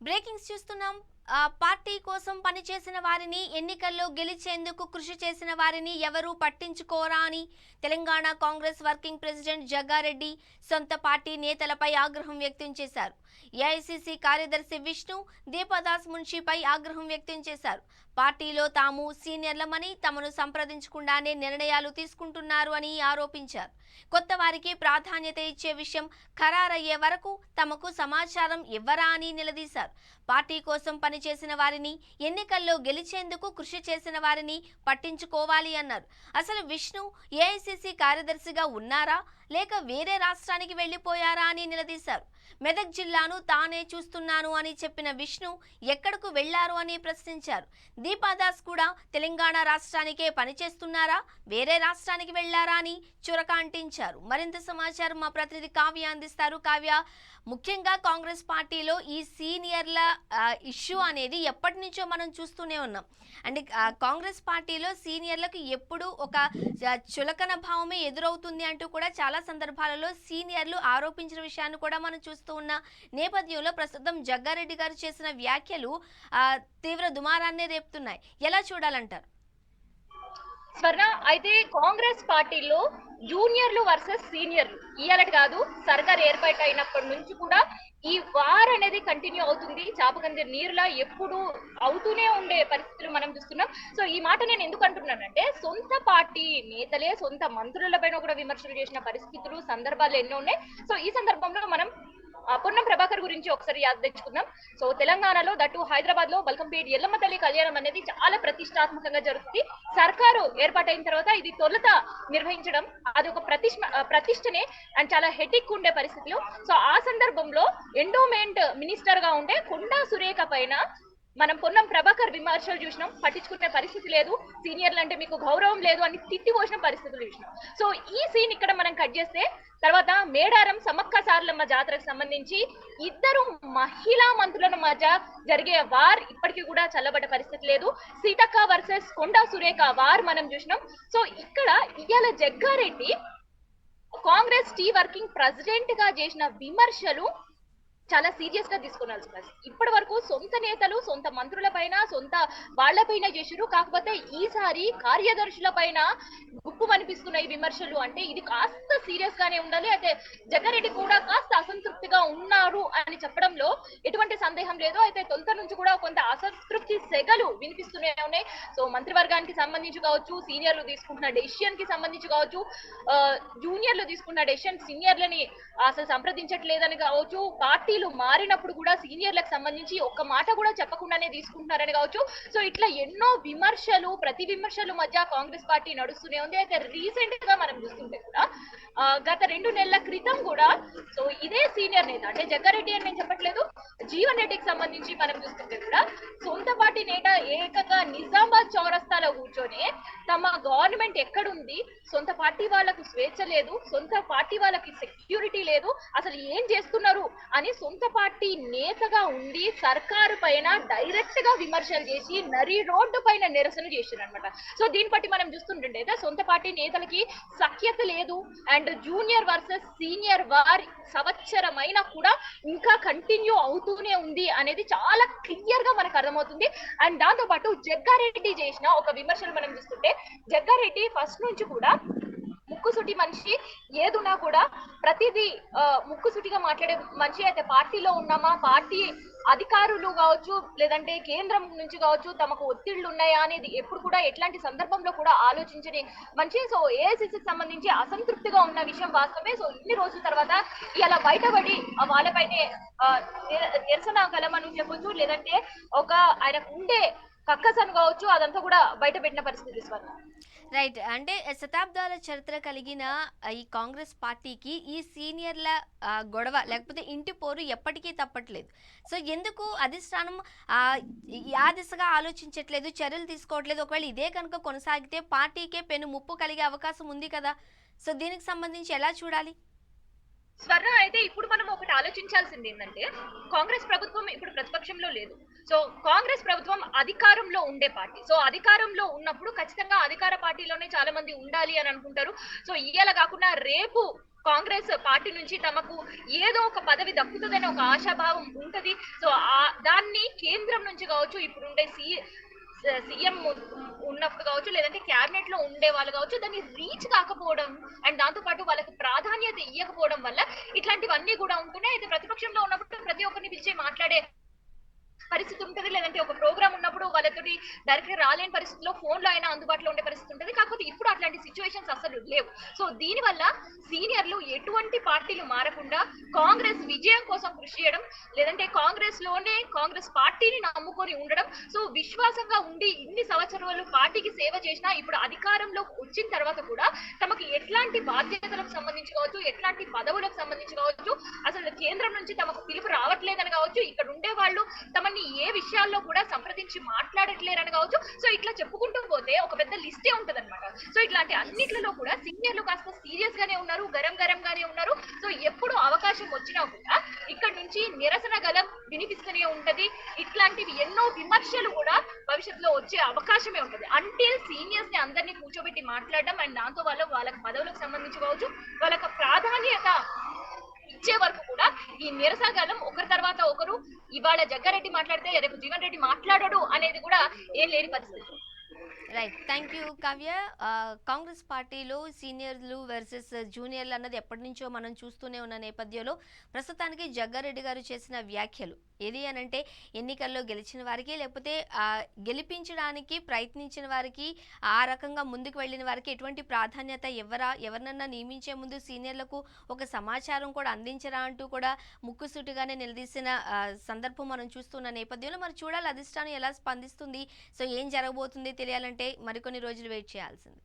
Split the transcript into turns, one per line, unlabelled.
Breakings చూస్తున్నాం. Party కోసం పనిచేసిన వారిని, ఎన్నికల్లో గెలిచేందుకు కృషి చేసిన వారిని ఎవరూ పట్టించుకోరా అని తెలంగాణ కాంగ్రెస్ వర్కింగ్ ప్రెసిడెంట్ జగ్గారెడ్డి సొంత పార్టీ నేతలపై ఆగ్రహం వ్యక్తం చేశారు. ఏఐసీసీ కార్యదర్శి విష్ణు దీపదాస్ మున్షిపై ఆగ్రహం వ్యక్తం చేశారు. పార్టీలో తాము సీనియర్లమని తమను సంప్రదించకుండానే నిర్ణయాలు తీసుకుంటున్నారు అని ఆరోపించారు. కొత్త వారికి ప్రాధాన్యత ఇచ్చే విషయం ఖరారయ్యే వరకు తమకు సమాచారం ఇవ్వరా అని నిలదీశారు. పార్టీ కోసం పనిచేసిన వారిని, ఎన్నికల్లో గెలిచేందుకు కృషి చేసిన వారిని పట్టించుకోవాలి అన్నారు. అసలు విష్ణు ఏఐసీసీ కార్యదర్శిగా ఉన్నారా లేక వేరే రాష్ట్రానికి వెళ్లిపోయారా అని నిలదీశారు. మెదక్ జిల్లాను తానే చూస్తున్నాను అని చెప్పిన విష్ణు ఎక్కడకు వెళ్లారు అని ప్రశ్నించారు. దీపాదాస్ కూడా తెలంగాణ రాష్ట్రానికే పనిచేస్తున్నారా, వేరే రాష్ట్రానికి వెళ్లారా అని చురక అంటించారు. మరింత సమాచారం మా ప్రతినిధి కావ్య అందిస్తారు. కావ్య, ముఖ్యంగా కాంగ్రెస్ పార్టీలో ఈ సీనియర్ల ఇష్యూ అనేది ఎప్పటి నుంచో మనం చూస్తూనే ఉన్నాం. అంటే కాంగ్రెస్ పార్టీలో సీనియర్లకు ఎప్పుడు ఒక చులకన భావమే ఎదురవుతుంది అంటూ కూడా చాలా సందర్భాలలో సీనియర్లు ఆరోపించిన విషయాన్ని కూడా మనం చూస్తూ ఉన్న నేపథ్యంలో ప్రస్తుతం జగ్గారెడ్డి గారు చేసిన వ్యాఖ్యలు తీవ్ర దుమారాన్ని రేపుతున్నాయి. ఎలా చూడాలంటారు?
స్వర్ణ, అయితే కాంగ్రెస్ పార్టీలో జూనియర్లు వర్సెస్ సీనియర్లు ఇయ్యాలటి కాదు, సర్కార్ ఏర్పాటైనప్పటి నుంచి కూడా ఈ వార్ అనేది కంటిన్యూ అవుతుంది. చాపకంది నీరులా ఎప్పుడు అవుతూనే ఉండే పరిస్థితులు మనం చూస్తున్నాం. సో ఈ మాట నేను ఎందుకు అంటున్నానంటే, సొంత పార్టీ నేతలే సొంత మంత్రుల పైన కూడా విమర్శలు చేసిన పరిస్థితులు, సందర్భాలు ఎన్నో ఉన్నాయి. సో ఈ సందర్భంలో మనం పొన్నం ప్రభాకర్ గురించి ఒకసారి యాద తెచ్చుకుందాం. సో తెలంగాణలో దట్టు హైదరాబాద్ లో బల్కంపేట ఎల్లమ్మ తల్లి కళ్యాణం అనేది చాలా ప్రతిష్టాత్మకంగా జరుగుతుంది. సర్కారు ఏర్పాటైన తర్వాత ఇది తొలుత నిర్వహించడం అది ఒక ప్రతిష్టనే అండ్ చాలా హెటిక్ ఉండే పరిస్థితులు. సో ఆ సందర్భంలో ఎండోమెంట్ మినిస్టర్ గా ఉండే కొండా సురేఖ పైన మనం పొన్నం ప్రభాకర్ విమర్శలు చూసినాం. పట్టించుకునే పరిస్థితి లేదు, సీనియర్లు అంటే మీకు గౌరవం లేదు అని తిట్టి పోసిన పరిస్థితులు చూసినాం. సో ఈ సీన్ ఇక్కడ మనం కట్ చేస్తే, తర్వాత మేడారం సమ్మక్క సారలమ్మ జాతరకు సంబంధించి ఇద్దరు మహిళా మంత్రుల మధ్య జరిగే వార్ ఇప్పటికీ కూడా చల్లబడ్డ పరిస్థితి లేదు. సీతక్క వర్సెస్ కొండా సురేఖ వార్ మనం చూసినాం. సో ఇక్కడ ఇవాళ Jaggareddy Congress T working president గా చేసిన విమర్శలు చాలా సీరియస్ గా తీసుకోవాల్సిన పరిస్థితి. ఇప్పటి వరకు సొంత నేతలు సొంత మంత్రుల పైన సొంత వాళ్లపైన చేసారు, కాకపోతే ఈసారి కార్యదర్శుల పైన గుప్పు అనిపిస్తున్న ఈ విమర్శలు. అంటే ఇది కాస్త సీరియస్ గానే ఉండాలి. అయితే జగ్గారెడ్డి కూడా కాస్త అసంతృప్తిగా ఉన్నారు అని చెప్పడంలో ఎటువంటి సందేహం లేదు. అయితే తొలుత నుంచి కూడా కొంత అసంతృప్తి సెగలు వినిపిస్తూనే ఉన్నాయి. సో మంత్రివర్గానికి సంబంధించి కావచ్చు, సీనియర్లు తీసుకుంటున్న డెసిషన్ కి సంబంధించి కావచ్చు, జూనియర్లు తీసుకున్న డెసిషన్ సీనియర్లని అసలు సంప్రదించట్లేదని కావచ్చు, పార్టీ మారినప్పుడు కూడా సీనియర్లకు సంబంధించి ఒక్క మాట కూడా చెప్పకుండానే తీసుకుంటున్నారని కావచ్చు. సో ఇట్లా ఎన్నో విమర్శలు, ప్రతి విమర్శలు మధ్య కాంగ్రెస్ పార్టీ నడుస్తూనే ఉంది. అయితే రీసెంట్ గా మనం చూస్తుంటే కూడా గత 2 నెలల క్రితం కూడా సో ఇదే సీనియర్ నేత, అంటే జగ్గారెడ్డి అని నేను చెప్పట్లేదు, జీవన్ రెడ్డికి సంబంధించి మనం చూస్తుంటే కూడా సొంత పార్టీ నేత ఏకంగా నిజామాబాద్ చౌరస్తాలో కూర్చొని తమ గవర్నమెంట్ ఎక్కడుంది, సొంత పార్టీ వాళ్ళకు స్వేచ్ఛ లేదు, సొంత పార్టీ వాళ్ళకి సెక్యూరిటీ లేదు, అసలు ఏం చేస్తున్నారు అని సొంత పార్టీ నేతగా ఉండి సర్కారు పైన డైరెక్ట్ గా విమర్శలు చేసి నరి రోడ్డు పైన నిరసన చేశారు అనమాట. సో దీన్ని బట్టి మనం చూస్తుంటే సొంత పార్టీ నేతలకి సఖ్యత లేదు అండ్ జూనియర్ వర్సెస్ సీనియర్ వారి సంవత్సరమైనా కూడా ఇంకా కంటిన్యూ అవుతూనే ఉంది అనేది చాలా క్లియర్ గా మనకు అర్థమవుతుంది. అండ్ దాంతో పాటు జగ్గారెడ్డి చేసిన ఒక విమర్శలు మనం చూస్తుంటే, జగ్గారెడ్డి ఫస్ట్ నుంచి కూడా ముక్కుసూటి మనిషి, ఏదున్నా కూడా ప్రతిదీ ముక్కుసూటిగా మాట్లాడే మనిషి. అయితే పార్టీలో ఉన్నామా, పార్టీ అధికారులు కావచ్చు లేదంటే కేంద్రం నుంచి కావచ్చు తమకు ఒత్తిళ్లు ఉన్నాయా అనేది ఎప్పుడు కూడా ఎట్లాంటి సందర్భంలో కూడా ఆలోచించని మనిషి. సో ఏఐసిసికి సంబంధించి అసంతృప్తిగా ఉన్న విషయం వాస్తవమే. సో ఇన్ని రోజుల తర్వాత ఇలా బయటపడి వాళ్ళపైనే నిరసన గలమని చెప్పొచ్చు, లేదంటే ఒక ఆయనకు ఉండే కక్కసను కావచ్చు అదంతా కూడా బయట పెట్టిన పరిస్థితి స్వర్ణ.
రైట్. అంటే శతాబ్దాల చరిత్ర కలిగిన ఈ కాంగ్రెస్ పార్టీకి ఈ సీనియర్ల గొడవ లేకపోతే ఇంటి పోరు ఎప్పటికీ తప్పట్లేదు. సో, ఎందుకు అధిష్టానం ఆ దిశగా ఆలోచించట్లేదు, చర్యలు తీసుకోవట్లేదు? ఒకవేళ ఇదే కనుక కొనసాగితే పార్టీకే పెను ముప్పు కలిగే అవకాశం ఉంది కదా! సో, దీనికి సంబంధించి ఎలా చూడాలి?
స్వర్ణ అయితే ఇప్పుడు మనం ఒకటి ఆలోచించాల్సింది ఏంటంటే కాంగ్రెస్ ప్రభుత్వం ఇప్పుడు ప్రతిపక్షంలో లేదు. సో కాంగ్రెస్ ప్రభుత్వం అధికారంలో ఉండే పార్టీ. సో అధికారంలో ఉన్నప్పుడు ఖచ్చితంగా అధికార పార్టీలోనే చాలా మంది ఉండాలి అని అనుకుంటారు. సో ఇయ్యాల కాకుండా రేపు కాంగ్రెస్ పార్టీ నుంచి తమకు ఏదో ఒక పదవి దక్కుతుందని ఒక ఆశాభావం ఉంటది. సో దాన్ని కేంద్రం నుంచి కావచ్చు, ఇప్పుడుండే సీఎం ఉన్నప్పుడు కావచ్చు, లేదంటే క్యాబినెట్ లో ఉండే వాళ్ళు కావచ్చు, దాన్ని రీచ్ కాకపోవడం అండ్ దాంతో పాటు వాళ్ళకి ప్రాధాన్యత ఇవ్వకపోవడం వల్ల ఇట్లాంటివన్నీ కూడా ఉంటున్నాయి. అయితే ప్రతిపక్షంలో ఉన్నప్పుడు ప్రతి ఒక్కరిని పిలిచి మాట్లాడే పరిస్థితి ఉంటుంది, లేదంటే ఒక ప్రోగ్రామ్ ఉన్నప్పుడు వాళ్ళతోటి డైరెక్ట్ గా రాలేని పరిస్థితిలో ఫోన్ లో అయినా అందుబాటులో ఉండే పరిస్థితి ఉంటుంది. కాకపోతే ఇప్పుడు అట్లాంటి సిచ్యువేషన్స్ అసలు లేవు. సో దీని వల్ల సీనియర్లు ఎటువంటి పార్టీలు మారకుండా కాంగ్రెస్ విజయం కోసం కృషి చేయడం, లేదంటే కాంగ్రెస్ లోనే కాంగ్రెస్ పార్టీని నమ్ముకొని ఉండడం. సో విశ్వాసంగా ఉండి ఇన్ని సంవత్సరాలు పార్టీకి సేవ చేసినా ఇప్పుడు అధికారంలో వచ్చిన తర్వాత కూడా తమకు ఎట్లాంటి బాధ్యతలకు సంబంధించి కావచ్చు, ఎట్లాంటి పదవులకు సంబంధించి కావచ్చు, అసలు కేంద్రం నుంచి తమకు పిలుపు రావట్లేదని కావచ్చు, ఇక్కడ ఉండే వాళ్ళు తమని ఏ విషయాల్లో కూడా సంప్రదించి మాట్లాడట్లేరని కావచ్చు. సో ఇట్లా చెప్పుకుంటూ పోతే ఒక పెద్ద లిస్టే ఉంటది అనమాట. సో ఇట్లాంటి అన్నిట్లలో కూడా సీనియర్లు కాస్త సీరియస్ గానే ఉన్నారు, గరం గానే ఉన్నారు. సో ఎప్పుడు అవకాశం వచ్చినా కూడా ఇక్కడ నుంచి నిరసన గలం వినిపిస్తూనే ఉంటది. ఇట్లాంటివి ఎన్నో విమర్శలు కూడా భవిష్యత్తులో వచ్చే అవకాశమే ఉంటది. అంటిల్ సీనియర్స్ ని అందరినీ కూర్చోబెట్టి మాట్లాడడం అండ్ దాంతో వాళ్ళకి పదవులకు సంబంధించి కావచ్చు, వాళ్ళకి ప్రాధాన్యత ఇచ్చే వరకు కూడా ఈ నిరసనకాలం ఒకరి తర్వాత ఒకరు, ఇవాళ జగ్గారెడ్డి మాట్లాడితే రేపు జీవన్ రెడ్డి మాట్లాడడు అనేది కూడా ఏం లేని పరిస్థితి.
Right. Thank you Kavya. Congress పార్టీలో సీనియర్లు వర్సెస్ జూనియర్లు అన్నది ఎప్పటి నుంచో మనం చూస్తూనే ఉన్న నేపథ్యంలో ప్రస్తుతానికి జగ్గారెడ్డి గారు చేసిన వ్యాఖ్యలు ఏది అనంటే ఎన్నికల్లో గెలిచిన వారికి లేకపోతే గెలిపించడానికి ప్రయత్నించిన వారికి ఆ రకంగా ముందుకు వెళ్ళిన వారికి ఎటువంటి ప్రాధాన్యత ఎవరినన్నా నియమించే ముందు సీనియర్లకు ఒక సమాచారం కూడా అందించరా అంటూ కూడా ముక్కుసూటిగానే నిలదీసిన సందర్భం మనం చూస్తున్న నేపథ్యంలో మరి చూడాలి అధిష్టానం ఎలా స్పందిస్తుంది. సో ఏం జరగబోతుంది తెలియాలంటే మరికొన్ని రోజులు వెయిట్ చేయాల్సింది.